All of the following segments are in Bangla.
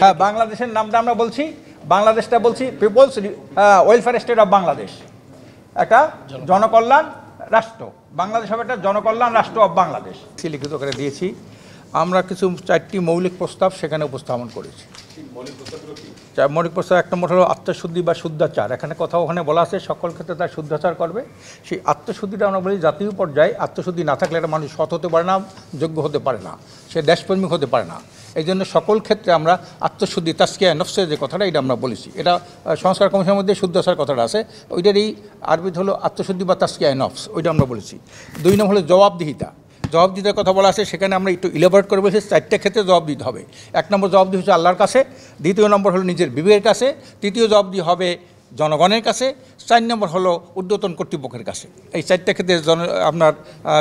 হ্যাঁ, বাংলাদেশের নামটা আমরা বলছি, বাংলাদেশটা বলছি peoples welfare state of Bangladesh, একটা জনকল্যাণ রাষ্ট্র। বাংলাদেশ হবে একটা জনকল্যাণ রাষ্ট্র অফ বাংলাদেশ। লিখিত করে দিয়েছি। আমরা কিছু 4টি মৌলিক প্রস্তাব সেখানে উপস্থাপন করেছি। মৌলিক প্রস্তাব এক নম্বর হলো আত্মশুদ্ধি বা শুদ্ধাচার। এখানে কথা ওখানে বলা আছে সকল ক্ষেত্রে তার শুদ্ধাচার করবে। সেই আত্মশুদ্ধিটা আমরা বলি জাতীয় পর্যায়ে আত্মশুদ্ধি না থাকলে একটা মানুষ সৎ হতে পারে না, যোগ্য হতে পারে না, সে দেশপ্রেমিক হতে পারে না। এই জন্য সকল ক্ষেত্রে আমরা আত্মশুদ্ধি তাসকিয়া নফসের যে কথাটা এটা আমরা বলেছি, এটা সংস্কার কমিশনের মধ্যে শুদ্ধাচার কথাটা আছে, ওইটারই আরবি হলো আত্মশুদ্ধি বা তাসকিয়া নফস, ওইটা আমরা বলেছি। 2 নম্বর হলো জবাবদিহিতা। জবাবদিহিতার কথা বলা আছে, সেখানে আমরা একটু ইলাবোরেট করে বলেছি 4টে ক্ষেত্রে জবাব দিতে হবে। 1 নম্বর জবাবদিহি হচ্ছে আল্লাহর কাছে, 2 নম্বর হলো নিজের বিবেকের কাছে, 3 জবাবদিহি হবে জনগণের কাছে, 4 নম্বর হলো ঊর্ধ্বতন কর্তৃপক্ষের কাছে। এই 4টে ক্ষেত্রে আপনার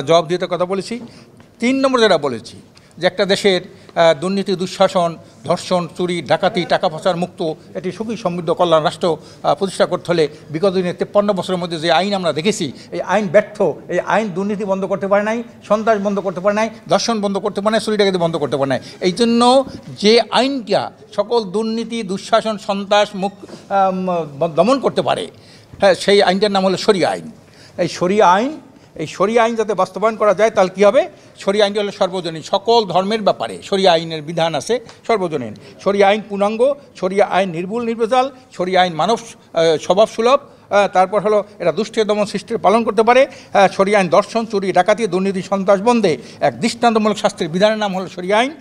জবাবদিহিতার কথা বলেছি। 3 নম্বর যেটা বলেছি যে একটা দেশের দুর্নীতি, দুঃশাসন, ধর্ষণ, চুরি, ডাকাতি, টাকা পাচার মুক্ত একটি সুখী সমৃদ্ধ কল্যাণ রাষ্ট্র প্রতিষ্ঠা করতে হলে বিগত দিনে 53 বছরের মধ্যে যে আইন আমরা দেখেছি, এই আইন ব্যর্থ। এই আইন দুর্নীতি বন্ধ করতে পারে নাই, সন্ত্রাস বন্ধ করতে পারে নাই, ধর্ষণ বন্ধ করতে পারে নাই, চুরি ডাকাতি বন্ধ করতে পারে নাই। এই জন্য যে আইনটা সকল দুর্নীতি, দুঃশাসন, সন্ত্রাস দমন করতে পারে, হ্যাঁ, সেই আইনটার নাম হলো শরিয়া আইন। এই শরিয়া আইন যাতে বাস্তবায়ন করা যায়, তাহলে কী হবে? শরিয়া আইনটি হলো সর্বজনীন, সকল ধর্মের ব্যাপারে শরিয়া আইনের বিধান আছে সর্বজনীন। শরিয়া আইন পূর্ণাঙ্গ, শরিয়া আইন নির্ভুল নির্ভেজাল, শরিয়া আইন মানব স্বভাব সুলভ। তারপর হলো এটা দুষ্টি দমন সৃষ্টির পালন করতে পারে। শরিয়া আইন দর্শন, চুরি, ডাকাতি, দুর্নীতি, সন্ত্রাস বন্ধে এক দৃষ্টান্তমূলক শাস্তির বিধানের নাম হলো শরিয়া আইন।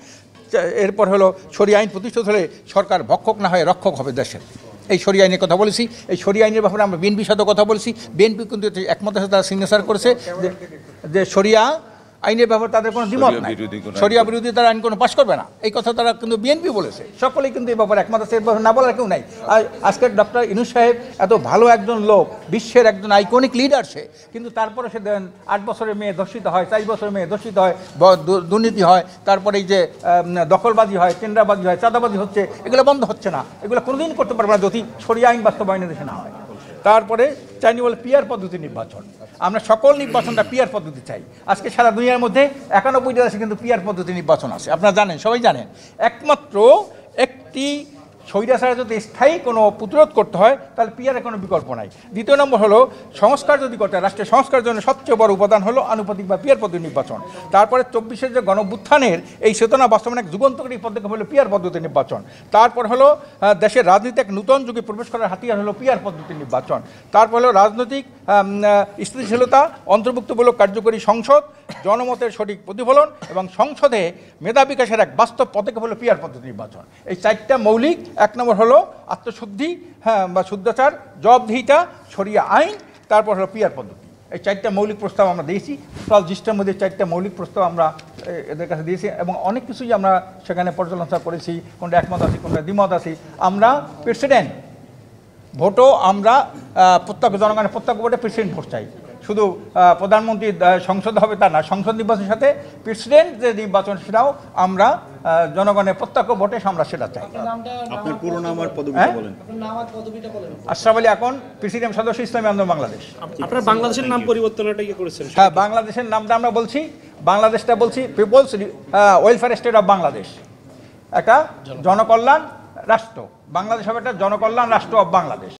এরপর হলো শরিয়া আইন প্রতিষ্ঠিত হলে সরকার ভক্ষক না হয়ে রক্ষক হবে দেশের। এই শরিয়া আইনের কথা বলেছি। এই শরিয়া আইনের ব্যাপারে আমরা বিএনপির সাথে কথা বলেছি। বিএনপি কিন্তু একমত সাথে তারা সিগনেচার করেছে যে শরিয়া আইনের ব্যাপারে তাদের কোনো দ্বিমত নাই, শরিয়া বিরোধী তারা আইন কোনো পাশ করবে না, এই কথা তারা কিন্তু বিএনপি বলেছে। সকলেই কিন্তু এই ব্যাপারে একমত আছে, এর ব্যাপারে না বলার কেউ নাই। আর আজকের ডক্টর ইউনূস সাহেব এত ভালো একজন লোক, বিশ্বের একজন আইকনিক লিডার সে, কিন্তু তারপরে সে 8 বছরের মেয়ে ধর্ষিত হয়, 4 বছরের মেয়ে ধর্ষিত হয়, দুর্নীতি হয়, তারপরে এই যে দখলবাজি হয়, টেন্ডারবাজি হয়, চাঁদাবাজি হচ্ছে, এগুলো বন্ধ হচ্ছে না। এগুলো কোনোদিন করতে পারবে না যদি শরিয়া আইন বাস্তবায়নের দেশে না হয়। তারপরে চাইনি বলে পিয়ার পদ্ধতি নির্বাচন। আমরা সকল নির্বাচনটা পিয়ার পদ্ধতি চাই। আজকে সারা দুনিয়ার মধ্যে 91টা দেশে কিন্তু পিয়ার পদ্ধতি নির্বাচন আছে, আপনারা জানেন, সবাই জানেন। একমাত্র একটি স্বৈরাচার যদি স্থায়ী কোনো প্রতিরোধ করতে হয়, তাহলে পিয়ারের কোনো বিকল্প নাই। 2 নম্বর হলো সংস্কার যদি করতে হয়, রাষ্ট্রের সংস্কারের জন্য সবচেয়ে বড় উপাদান হলো আনুপাতিক বা পিয়ার পদ্ধতি নির্বাচন। তারপরে 24-এর যে গণঅভ্যুত্থানের এই চেতনা বাস্তবায়নে এক যুগান্তকারী পদক্ষেপ হলো পিয়ার পদ্ধতি নির্বাচন। তারপর হলো দেশের রাজনীতি এক নূতন যুগে প্রবেশ করার হাতিয়ার হলো পিয়ার পদ্ধতি নির্বাচন। তারপর হলো রাজনৈতিক স্থিতিশীলতা, অন্তর্ভুক্তমূলক কার্যকরী সংসদ, জনমতের সঠিক প্রতিফলন এবং সংসদে মেধা বিকাশের এক বাস্তব পদক্ষেপ হলো পিয়ার পদ্ধতি নির্বাচন। এই 4টা মৌলিক। 1 নম্বর হলো আত্মশুদ্ধি, হ্যাঁ, বা শুদ্ধাচার, জবাবদিহিতা, শরিয়া আইন, তারপর হলো পিয়ার পদ্ধতি। এই 4টা মৌলিক প্রস্তাব আমরা দিয়েছি। টোটাল জিস্টের মধ্যে 4টা মৌলিক প্রস্তাব আমরা এদের কাছে দিয়েছি এবং অনেক কিছুই আমরা সেখানে পর্যালোচনা করেছি, কোনটা একমত আছি, কোনটা দ্বিমত আছি। আমরা প্রেসিডেন্ট ভোটও আমরা প্রত্যক্ষ জনগণের প্রত্যক্ষ ভোটে প্রেসিডেন্ট ভোট চাই। শুধু প্রধানমন্ত্রী সংসদ হবে তা না, সংসদ নির্বাচনের সাথে প্রেসিডেন্ট যে নির্বাচন সেটাও আমরা জনগণের প্রত্যক্ষ ভোটে আমরা সেটা চাই। আপনার পুরো নাম আর পদবিটা বলেন। আশরাফ আলী আকন, প্রেসিডেন্ট সদস্য, ইসলামী আন্দোলন বাংলাদেশ। আপনারা বাংলাদেশের নাম পরিবর্তনটা কি করেছেন? হ্যাঁ, বাংলাদেশের নামটা আমরা বলছি, বাংলাদেশটা বলছি peoples welfare state of Bangladesh, একটা জনকল্যাণ রাষ্ট্র। বাংলাদেশ হবে একটা জনকল্যাণ রাষ্ট্র অফ বাংলাদেশ।